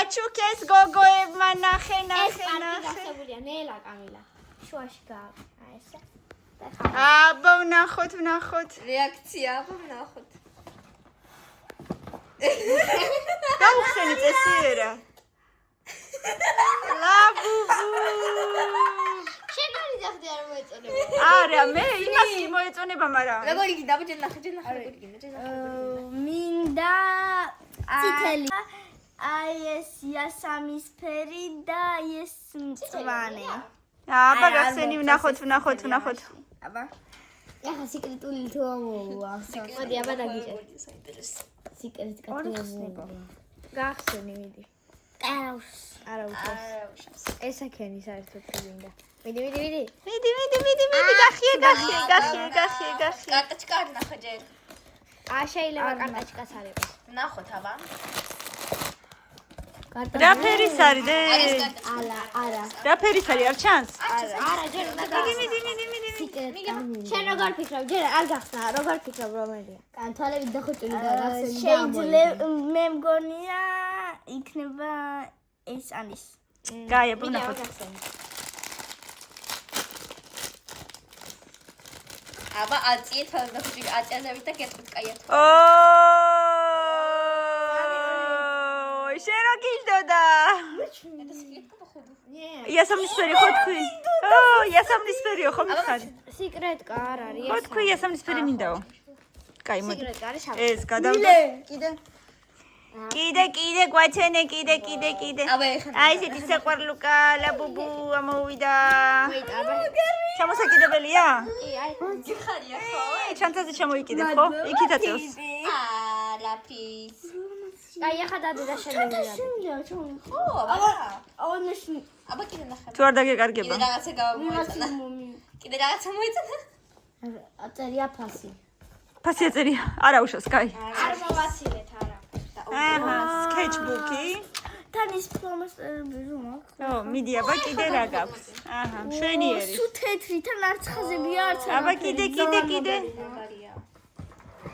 გაჩუქეს გოგოებმა ნახე. გასებულია ნელა კამილა. შუაში გავა. ესა. აბა ვნახოთ. რეაქცია აბა ვნახოთ. გავხსენი წესიერა. ლაბუბუ. შეგარიძახდი არ მოეწონება. არა, მე იმას მოეწონება, მაგრამ როგორ იგი დაბჯენ ნახე როგორ იგი. მინდა წითელი. აი ეს იასამისფერი და ეს მწვანე. აბა გახსენი ვნახოთ. აბა ახლა სიკრეტული თუ ამოვა. მოდი აბა დაგიჭერ. სიკრეტი კატეგორია. გახსენი მიდი. არა უშავს. ესაქენი საერთოდ მინდა. მიდი. გახიე. კარტაჩკა არ ნახე ჯერ. შეიძლება კარტაჩკაც არ იყოს. ნახოთ აბა. რა ფერის არის დე? არა. რა ფერის არის? არ ჩანს? არა, ჯერ უნდა სიკრეტი. შენ როგორ ფიქრობ? ჯერ არ გახსნა, როგორ ფიქრობ რომელია? კანთვალებით დახოჭული გაგახსენი. შეიძლება მე მგონია იქნება ეს ანის. გაი, აბა ვნახოთ. აბა აწიეთ თვალსაჩინო აწიაზებით და გეტყვით კაიათ. შენ რა გილდოდა? ეს სიკრეტი походу. იასამნისფერი ხო თქვი? იასამნისფერიო ხო მიხარი? სიკრეტკა არ არის. ხო თქვი იასამნისფერი მინდაო. კაი, მოდი. სიკრეტკა არის შავი. ეს გადავდე. კიდე გვაჩენე, კიდე. აბა ეხლა აი ესეთი საყვარლუკა, ლაბუბუ ამოვიდა. ჩამოსაკიდებელია? კი, აი. ხარია ხო? ჩანთაზე ჩამოიკიდებ ხო? იქით აწევს. ლაფის. აი, ახლა დადე და შემიძლია. ხო, აბა. აბა კიდე ნახე. თუ არ დაგეკარგება. კიდე რაღაცა გავამოეწონა. კიდე რაღაცა მოეწონა. აწერია ფასი. ფასი აწერია. არა უშავს, კაი. არ მოვაცილეთ, არა. sketchbook-ი. თან ის ფლომასტერები რომ აქვს. მიდი, აბა კიდე რა გაქვს? მშვენიერი. სულ თეთრი თან არც ხაზებია, არც აბა კიდე.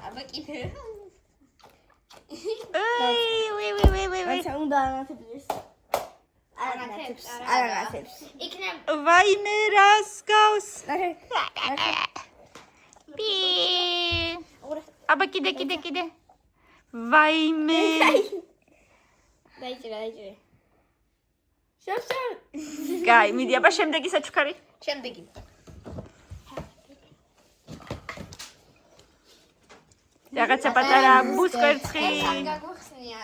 აბა კიდე. ვი. რაცა უნდა ანათებს. არანათებს. იქნებ ვაიმე რას გავს? პი. აბა კიდე. ვაიმე. დაიჭირე. შევშევ. გაი, მიდი, აბა შემდეგი საჩუქარი. შემდეგი. რაღაცა პატარა ბუსკვერცხი. გაგხსნია.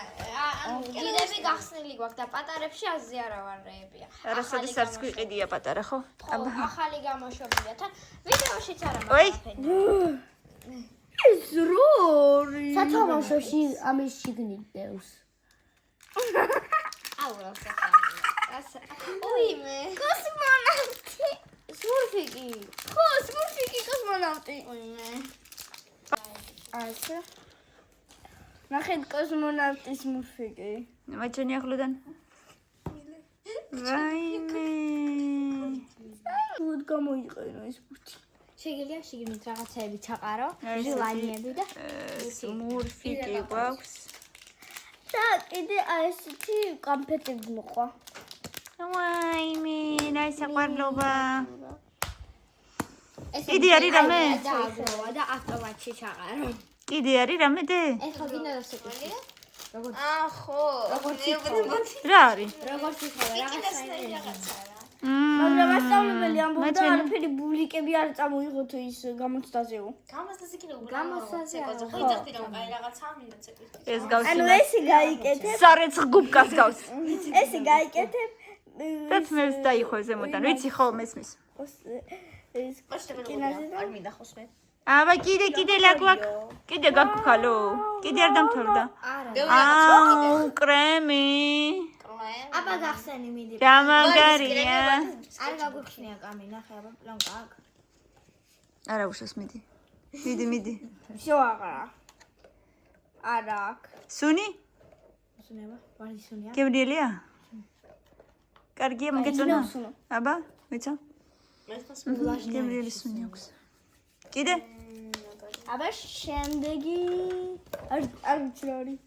კიდევ გახსნილი გვაქვს და პატარებში აზი არა ვარეებია. რასადეს არც გვიყიდია პატარა, ხო? აბა ახალი გამოშვებულია თან ვიდეოშიც არა ოი. ეს რორი. სათამაშოში ამის შიგნიდევს. აურა საქმე. ოიმე. კოსმონავტი. სმურფიკი. ხო, სმურფიკი კოსმონავტი. ოიმე. ასე. ნახეთ კოსმონავტის სმურფიკი. მაჩვენი ახლოდან. ვაიმე. უთ გამოიყენო ეს ბუთი. შეგიძლია შიგნით რაღაცაები ჩაყარო, ჟილანიები და სმურფიკი გვაქვს. და კიდე აი ესეთი კონფეტები მოყვა. ვაიმე, აი საყვარლობა. დიდი არის რამე? და ავტომატში ჩაყარო. კიდე არის რამე დე? ეხლა გინდა დასეკუთი? როგორ ხო. რა არის? როგორ თვითონ რაღაცა მაგრამ ასწავლებელი ამბობდა არაფერი ბულიკები არ წამოიღოთ ის გამოცდაზეო. გამოსდაზე კიდე გამოსდაზე უბრალოდ ხო იცოდი რომ კაი რაღაცა მინდა ცეკვის. ეს გავს. ანუ ესე გაიკეთებ, სარეც გუბკას გავს. ესე გაიკეთებ. რაც მე დაიხო ზემოდან, ვიცი ხო მესმის. ეს არ მინდა ხო მე. აბა კიდე ლაგვაკ. კიდე გაგქალო. კიდე არ დამთავრდა. არა. კრემი. აბა გახსენი მიდი. რა მაგარია. არ გაგვიხსნია კამი, ნახე აბა პლანკა აქ. არა უშავს მიდი. მიდი. всё აღარა. არა აქ. სუნი? სუნება, ვარი სუნია. გებრიელია? კარგია, მოგეწონა? აბა, მეცა? გებრიელი სუნი აქვს. კიდე? აბა შემდეგი არ ვიცი რა არის.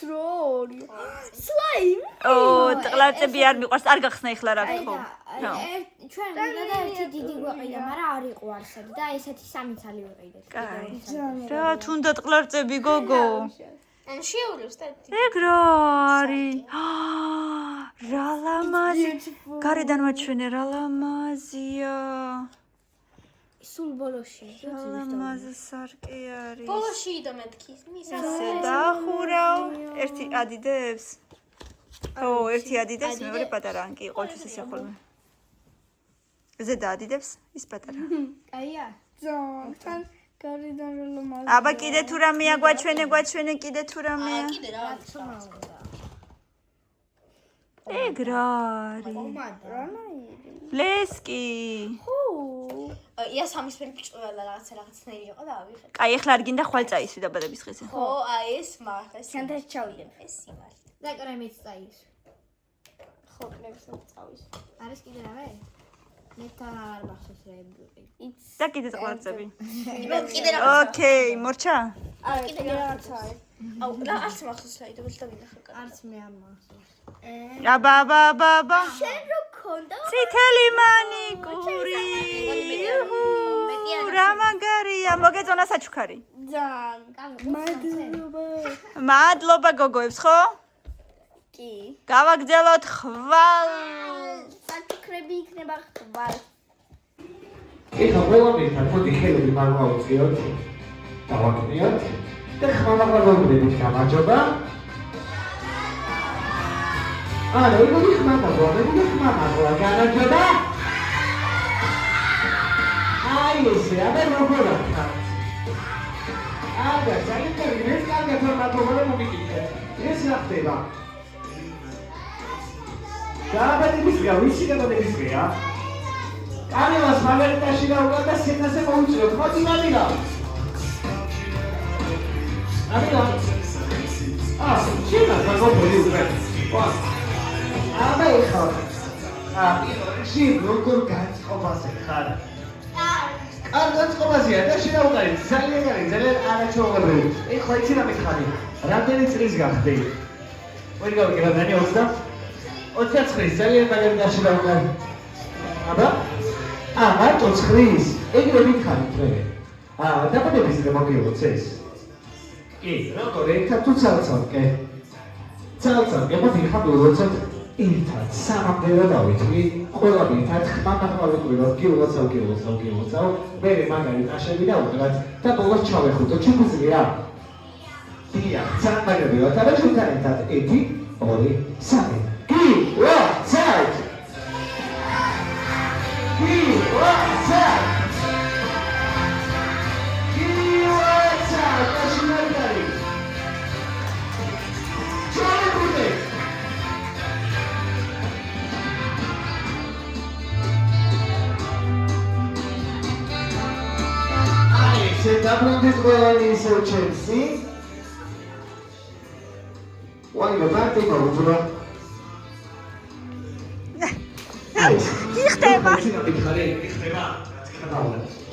2 სლაიმ ო, ტყლარწები არ მიყვარს, არ გახსნა ეხლა რა ხო. ჩვენ მინდა და ერთი დიდი გვაყიდა, მაგრამ არ იყო არსად და ესეთი 3 ცალი ვიყიდეთ. კაი. რა თუნდა ტყლარწები გოგო. ან შეულებს და ეგ რა არის? რა ლამაზი. გარედან მაჩვენე რა ლამაზია. სულ ბოლოში. რა ლამაზი სარკე არის. ბოლოში და მეთქი ესე დახურავ. ერთი ადიდებს. ო, ერთი ადიდებს, მეორე პატარა ანკი ყოველთვის ესე ხოლმე. ზედა ადიდებს, ის პატარა. კაია. თან გარედან რა ლამაზი აბა კიდე თუ რამეა გვაჩვენე კიდე თუ რამეა. კიდე რა ეგ რა არის? ლესკი. ია სამისფერი ბრჭყვიალა რაღაცნაირი იყო და ავიღე. კაი, ახლა არ გინდა ხვალ წაისვი დაბადების დღეზე. ხო, აი ეს მართლა სანთას ჩავიდე ეს სიმართლე. და კრემიც წაის. ხო, კრემსაც წავის. არის კიდე რამე? მე თან არ მახსოვს რა იბი. და კიდე ტყლარწები. კიდე რა ოკეი, მორჩა? კიდე რაღაცა არის. აუ, რა არც მახსოვს რა იდო და მინახე კაცი. არც მე არ მახსოვს. აბა. შენ რო ქონდა წითელი მანიკური. რა მაგარია, მოგეწონა საჩუქარი. ძალიან მადლობა გოგოებს, ხო? კი გავაგრძელოთ ხვალ. საჩუქრები იქნება ხვალ ეხლა ყველაფერთან მოდი ხელები მაღალწიოთ, დავაკნიოთ და ხმამაღლაბობდებით გამარჯობა. არა, მოდი ხმამაღლა გამარჯობა. აი ესე, აბა როგორ ახართ? აბა, საერთოდ ეს კარგად მოგმატობოდა მომიგეთ. ეს რა ხდება? დააბადების დღე, ვიცი დაბადების დღეა? კანევას მაგალითაში გავუკან და სენაზე მოუწიოთ, მოდი მაგილა. მაგილა. შენა გაგობრი უკვე. აბა ეხლა. შენ როგორ განწყობაზე ხარ? განწყობაზეა და შევაუყარი, ძალიან არაჩვეულებრივი. ეხლა იცი რა მითხარი? რამდენი წლის გახდი? ვერ გავიგე რამდენი 20? 20 წლის ძალიან მაგარი დაშევაუყარი. აბა? მარტო წლის? ეგრე მითხარით მე. დაბადების დღე მოგიოცე ეს? კი, როგორ ერთად თუ ცალ-ცალკე? ცალ-ცალკე, მოდი ხა მივულოცოთ ერთად, სამამდე დავითვლი, ყველა ერთად ხმამაღლა ვიყვიროთ, გილოცავ, მე მაგარი ტაშები დავუდგათ და ბოლოს ჩავეხუტოთ, შეგვიძლია? დიახ, ძალიან მაგარია, და ჩვენთან ერთად 1, 2, 3. გილოცავთ! დაბრუნდით ყველანი ისევ ჩემსი. ვაიმე, ბარტი მოვუძრა. კი ხდება. მითხარი, ხდება.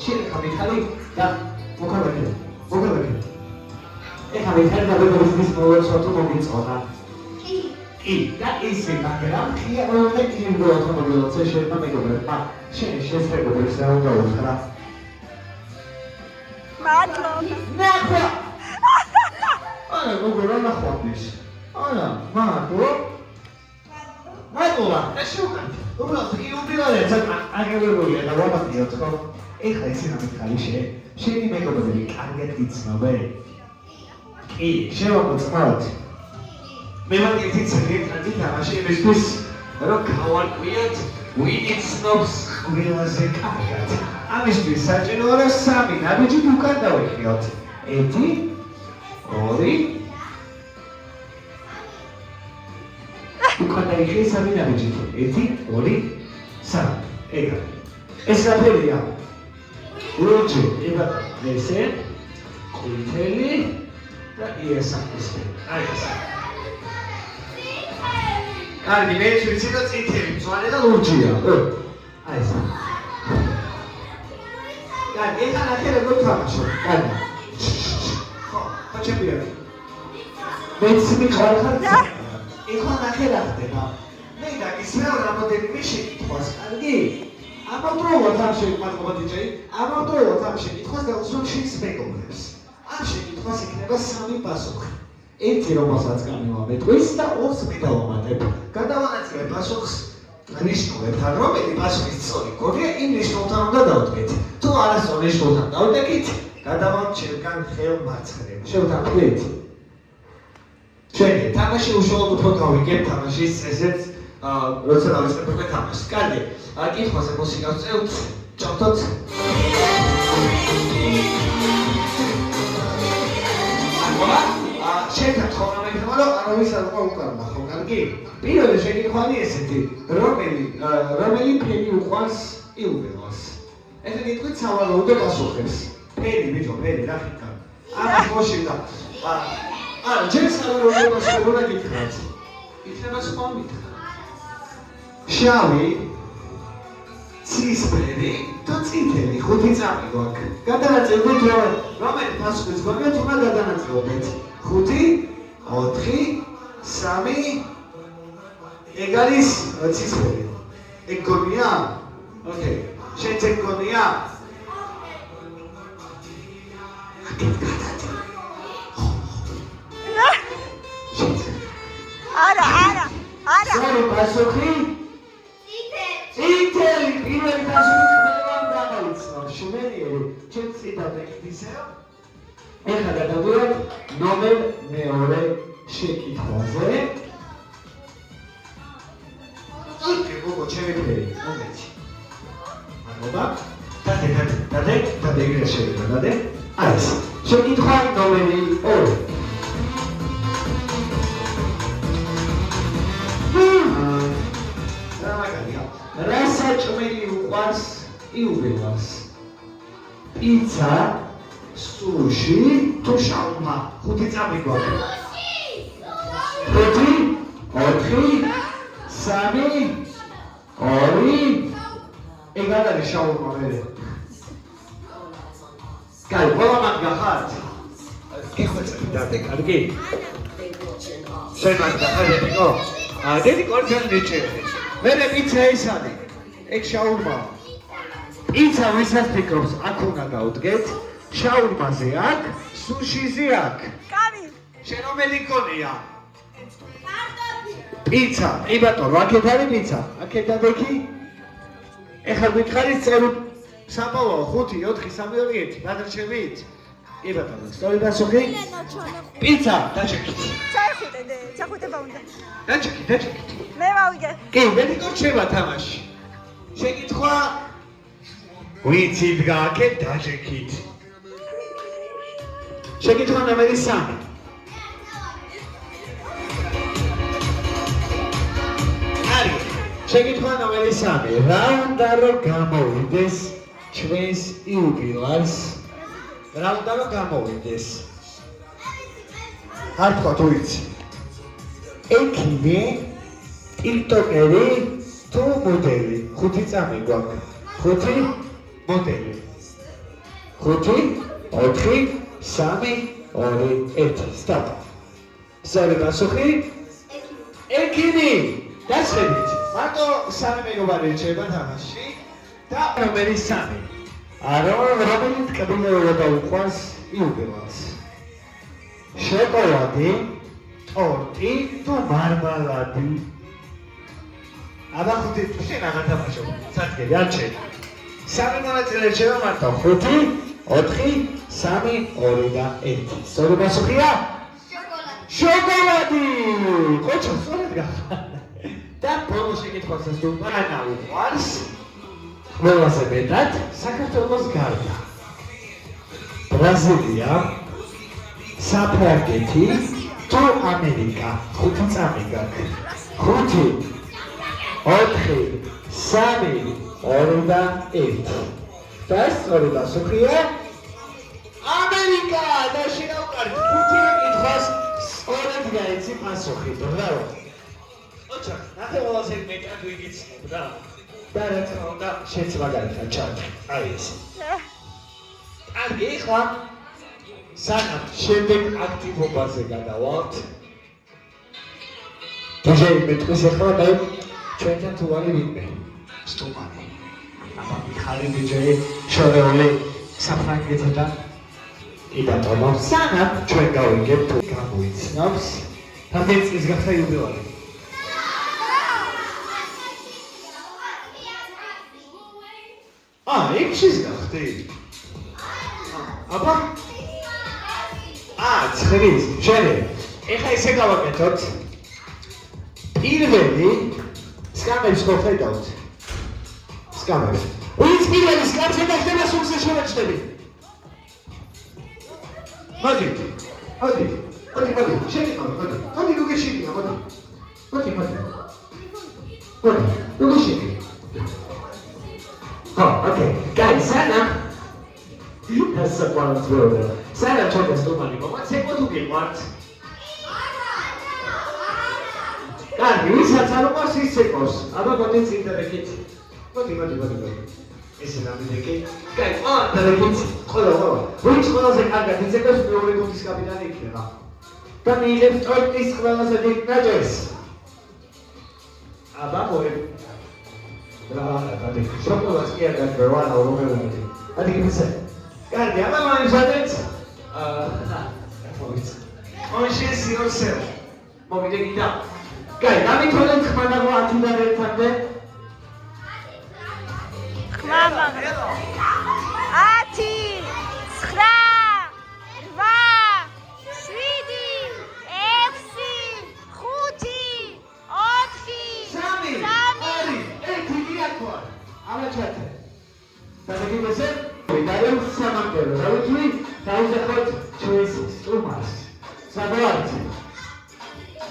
შენ ხამიხარი და მოგავაკე. ეხლა მითხარი და ბებიის მოვეცოთ მომიწყონა. კი, და ისე მაგრამ ხია უნდა გინდოთ მოგილოცე შენ მეგობრებმა. შენ შეესწრებოდეს რა უნდა უთხრა. მადლობა. ნახვა. არა, როგორ ნახვადის? არა, მადლობა. და შევკარით. უბრალოდ იუბილეა აგებებულია და ვაბადიოთ ხო? ეხლა ისე მითხარი შენი მეგობრები კარგად იცნობენ? კი, შევამოწმოთ. მე მაგითი ცერგი თამაში იმისთვის, რომ გავარკვიოთ ვინ იცნობს ყველაზე კარგად. ამისთვის საჭიროა რომ 3 ნაბიჯით უკან დავიხიოთ. 1, 2. უკან დაიხიე 3 ნაბიჯით. 1, 2, 3. ეგა. ეს რაფერია? ლურჯი, იბატა, ესე, ყვითელი და იესახისტი. აი ეს. კარგი, მე ვიცი რომ წითელი, მწვანე და ლურჯია. აი ეს. კარგი, ეხლა ნახე როგორ თამაშობ. კარგი. ხო, ხოჭებია. მეც მიყარ ხარ. ეხლა ნახე რა ხდება. მე დაგისმევ რამოდენიმე შეკითხვას, კარგი? ამავდროულად ამ შეკითხვას დიჯეი, ამავდროულად ამ შეკითხვას დავუსვამ შენს მეგობრებს. ამ შეკითხვას იქნება 3 პასუხი. ერთი რომელსაც გამივამეტყვის და 2-ს მიდავამატებ. გადავანაწილებ პასუხს ნიშნულებთან, რომელი პასუხის სწორი გქონია, იმ ნიშნულთან უნდა დავდგეთ. თუ არასწორ ნიშნულთან დავდგეთ, გადავალთ ჩემგან ხელ მარცხნივ. შევთანხმდით? შენი თამაში უშუალოდ უფრო გავიგებ თამაშის ესეც როცა დავიწყებ უკვე თამაშს. კარგი, კითხვაზე მუსიკას წევთ, ჭავთოთ. შენთან თხოვნა მეკითხება, რომ არავის არ უკვე უკარდა, ხო, კარგი? პირველი შეკითხვანი ესეთი, რომელი ფერი უყვარს იუბილას? ეხლა გიტყვით სავარაუდო პასუხებს. ფერი, ბიჭო, ფერი, რა ხიკა? ამას მოშივდა. არა, ჯერ სავარაუდო პასუხები უნდა გითხრათ. იქნება სხვა მითხრა. შავი, ცისფერი, თუ წითელი, 5 წამი გვაქვს. გადავაწევდით რომელი პასუხიც გვაქვს, უნდა გადანაწილოთ. 5, 4, 3 ეგ არის ცისფერი. ეგ გონია? ოკეი. შენც ეგ გონია? არა. სწორი პასუხი? წითელი. პირველი პასუხი ყველამ გამოიცნო. შუმერიერი, ჩემს წითად ეკთისეო. ეხლა გადავიდეთ ნომერ მეორე შეკითხვაზე. ოკეი, გოგო, ჩემი ფერი, მომეცი. მადლობა. დადე, ეგრე შეიძლება, დადე. აი ეს. შეკითხვა ნომერი 2. რა საჭმელი უყვარს იუბილას? პიცა, სუში თუ შაურმა? 5 წამი გვაქვს. 5, 4, 3, 2. ეგ არის შაურმა მერე. კაი, ყველა მაგა ხართ? გეხვეწები დადე, კარგი? შენ მაგა ხარ, დედიკო? დედიკო არ ჩანდეჩერე. მერე პიცა ეს არის. ეგ შაურმა. პიცა ვისაც ფიქრობს, აქ უნდა გავდგეთ. შაურმაზე აქ, სუშიზე აქ. კავი. შენ რომელი გონია? პიცა. კი ბატონო, აქეთ არის პიცა. აქეთ დადექი. ეხლა გითხარით წერო საბოლოო 5, 4, 3, 2, 1. გადარჩევით? კი ბატონო, სწორი პასუხი? პიცა, დაჭერით. ჩახვიდება უნდა. დაჭერით. მე ვავიგე. კი, მედიკო რჩება თამაში. შეკითხვა ვიცით გააკეთ დაჭერით. შეკითხვა ნომერი 3. არის. შეკითხვა ნომერი 3. რა უნდა რომ გამოვიდეს ჩვენს იუბილარს? რა უნდა რომ გამოვიდეს? არ თქვა თუ ვიცი. ექიმი, ტიქტოკერი თუ მოდელი? 5 წამი გვაქვს. 5 მოდელი. 5, 4, 3, 2, 1. Stop. სწორი პასუხი? ექიმი. დასწრებით. მარტო 3 მეგობარი რჩება თამაში და ნომერი 3. რომელი ტკბილეულობა უყვარს იუბილას? შოკოლადი, ტორტი თუ მარმალადი? აბა 5 შენ აღარ თამაშობ. სადგერი არ ჩერდა. 3 მონაწილე რჩება მარტო. 5, 4, 3, 2 და 1. სწორი პასუხია? შოკოლადი. კოჩო, სწორად გახდა. და ბოლო შეკითხვასაც თუ რა უყვარს? ყველაზე მეტად საქართველოს გარდა. ბრაზილია, საფრანგეთი თუ ამერიკა? 5 წამი გაქვს. 5, 4, 3, 2 და 1. და სწორი პასუხია ამერიკა. და შევყარით 5 კითხვას სწორად გაიცი პასუხი. ბრავო. ოჩა, ნახე ყველაზე მეტად ვიგიცნობ რა. და რა თქმა უნდა, შეც მაგალითად ჩავდე. აი ეს. კარგი, ხა. სანამ შემდეგ აქტივობაზე გადავალთ, DJ მეტყვის ახლა და ჩვენთან თუ არის ვინმე? სტუმარი. აბა მიხარი DJ შორეული საფრანგეთიდან იბატონო. სანამ ჩვენ გავიგებ თუ გამოიცნობს რამდენი წლის გახდა იუბილეი. ექვსის გახდი. აბა? 9-ის, შენე. ეხლა ისე გავაკეთოთ. პირველი სკამებს ხო ხედავთ? სკამებს. ვინც პირველი სკამს ხედავდა სულზე შევაჩნები. მოდი. შენი მოდი. მოდი გოგეშინია, მოდი. მოდი. გოგეშინია. Okay, guys, Sana. That's a fun story. Sana told us to money, but what's it going to be? What? God, you said Salomon is sick. I'm not going to see the kids. What? Is it not the kid? Guys, on the kids. Hold on. Which was the other? It's a good story to this cabinet. Can you lift all these clothes and take measures? Above შოკოლადს კი არ გაგვევა აურობელები. ადი გიცე. კარგი, აბა მაინცადეთ. Conscious yourself. მოვიდე გიდა. კაი, დამითვალეთ ხმა და 10-დან ერთამდე. ხმა მაგრამ. 10, 9, 8, 7, 6, 5, 4, 3, 2, ამაჩათე. დაგიგებსე? ვიდარემ სამამდერო. რა ვიცი? დაუზახოთ ჩვენს სტუმარს. სადავართ?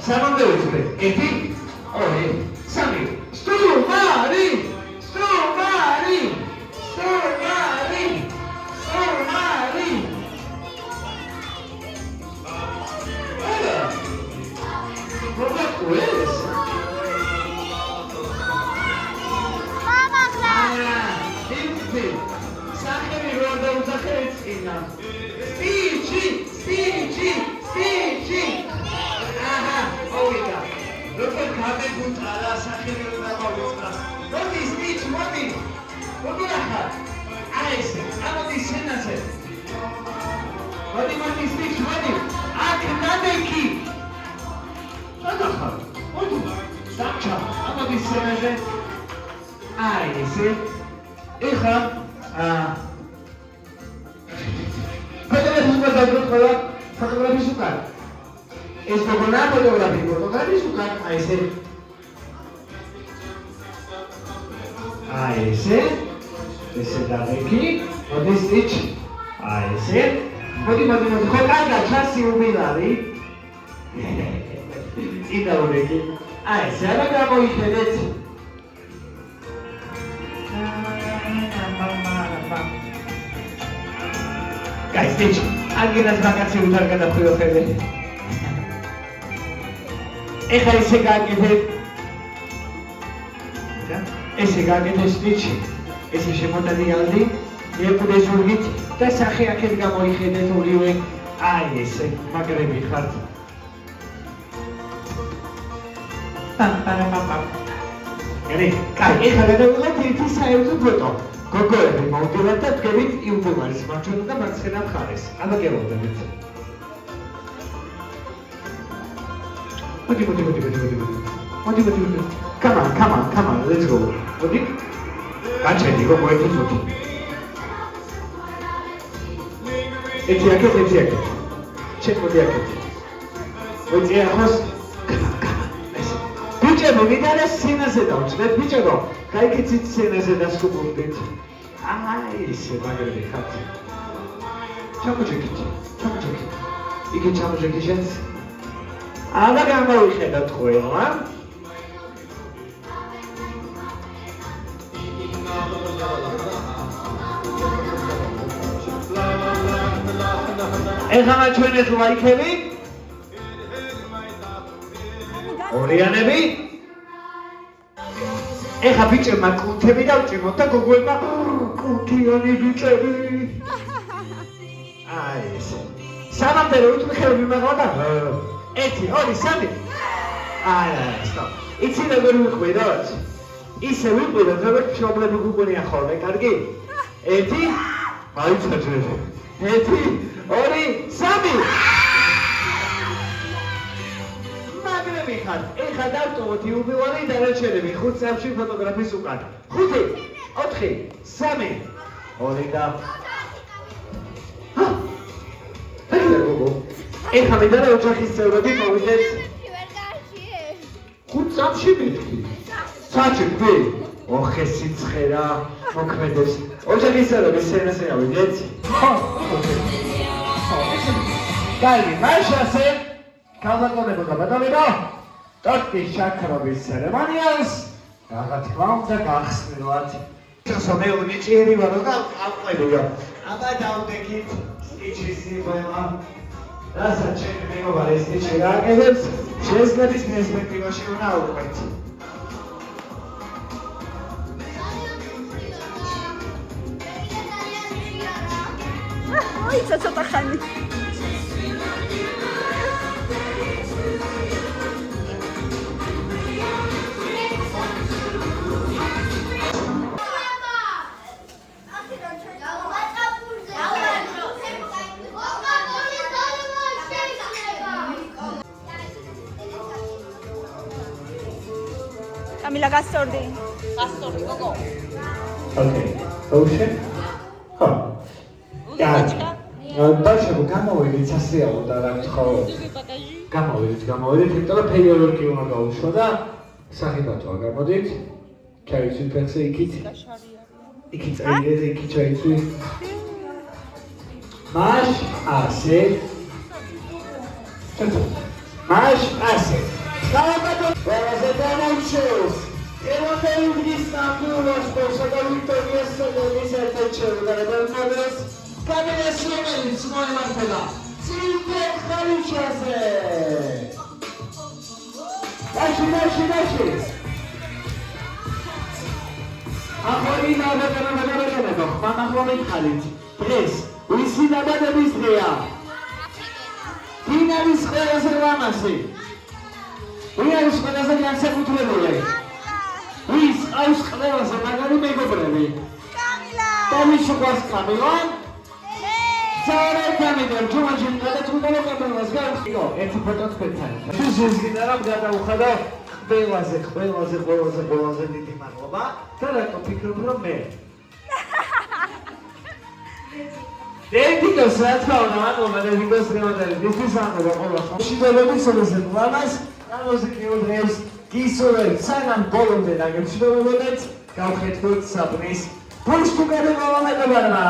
სამამდერო თქვი. 1, 2, 3. სტუმარი! Guys, bitch, algunas vacaciones al cada juego fede. Ეხა ესე გააკეთეთ. ესე გააკეთეთ სტიჩ. ესე შემოტანიალდი, მიყურე ზურგით და სახე აქეთ გამოიხედეთ ორივე. აი ესე, მაგრები ხართ. გერი, კაი, ეხლა გადავიღოთ ერთი საერთო ფოტო. გოგოები მოვდივართ და თქვენით იუბილეის მარჯვენა და მარცხენა მხარეს. აბა გელოდებით. Come on, let's go. Odi? Cancetti, go poi tutti. E ti anche. Cerco di anche. Vuoi dire cosa? Pice, mi dai la scena se da, ne pice go. Kai che ci scena se da scopute. Se magari fatti. Ciao Jackie. Ike ciao Jackie. Αλλά გამოვიხედოთ ყველა. ეხლა ჩვენეთ ლაიქები. ორიანები. ეხლა ბიჭებმა კუნთები დავჭიმოთ და გოგოებმა კუნთიანი ბიჭები. აი ეს. სამამდე რო უთმეხები მაღლა და 1, 2, 3. არა, stop. იცი როგორ ვიყვიროთ? ისე ვიყვიროთ, როგორც მშობლები გუგუნია ხოლმე, კარგი? 1 აიცოჯერ. 1 2 3 მაგრები ხარ. ეხლა დავტოვოთ იუბილეური დანარჩენები 5 წამში ფოტოგრაფის უკან. 5 4 3 2 და ეხლა მინდა რომ ოჯახის წევრები მოვიდეთ 5 წამში მეთქი. საჭიროა. ოხე სიცხერა მოქმედებს. ოჯახის წევრები სცენაზე ავიდეთ. ხო. კარგი, მაშასე განსაკუთრებულ ბატონებო, ტორტის შაქრობის ცერემონიალს რა თქმა უნდა გახსნილად. მე უნიჭიერი ვარ და ავყვებიო. აბა დავდექით სიჩისი ყველა. რასაც ჩემი მეგობარი ეს სიჩი გააკეთებს, შესაძლების პერსპექტივაში უნდა ავყვეთ. ოი, ცოტა ხანი. Camila Gastordi. გასწორი გოგო. Okay. Ocean? ხო. ბავშვებო, გამოვიდეთ ასეა უნდა რა თქო. გამოვიდეთ, იმიტომ რომ ფეიორკი უნდა გაუშვა და სახიფათოა გამოდით. ჩაიცვი ფეხზე იქით. იქით წაიგეთ, იქით ჩაიცვი. მაშ ასე. მაშ ასე. Salvador, ყველაზე დამოჩეს. ელოდელი მის ნამდვილად სპორტსა ვიქტორიას საგოლის ერთეჩევდარებელს კამერას რომელიც მოემართება ცილტე ხალიშაზე. დაში. ახალი ნაბადები, ხმამა ხალით. დღეს ვისი ნაბადების დღეა? ფინალის ყველაზე ლამაზი. ვინ არის ყველაზე განსაკუთრებული? ვის არის ყველაზე მაგარი მეგობრები? Камила! Там Камила? Зараз Камила, ჯუმაჯი გადაწყვეტა კამილას გავხიგო. ერთი ფოტო თქვენთან. შენ გინდა გადაუხადა ყველაზე დიდი მადლობა. და რატო ფიქრობ რომ მე? დედიკოს რა თქმა უნდა მადლობა დედიკოს რემოდელი. ის ამბობა ყველა ხმშიდელობის სოლოსე ლამას გამოზიკიურ დღეს გისურვებთ სანამ ბოლომდე დაგემშვიდობებოდეთ გავხეთქოთ საპნის ფულშტუკები მომენტებმა.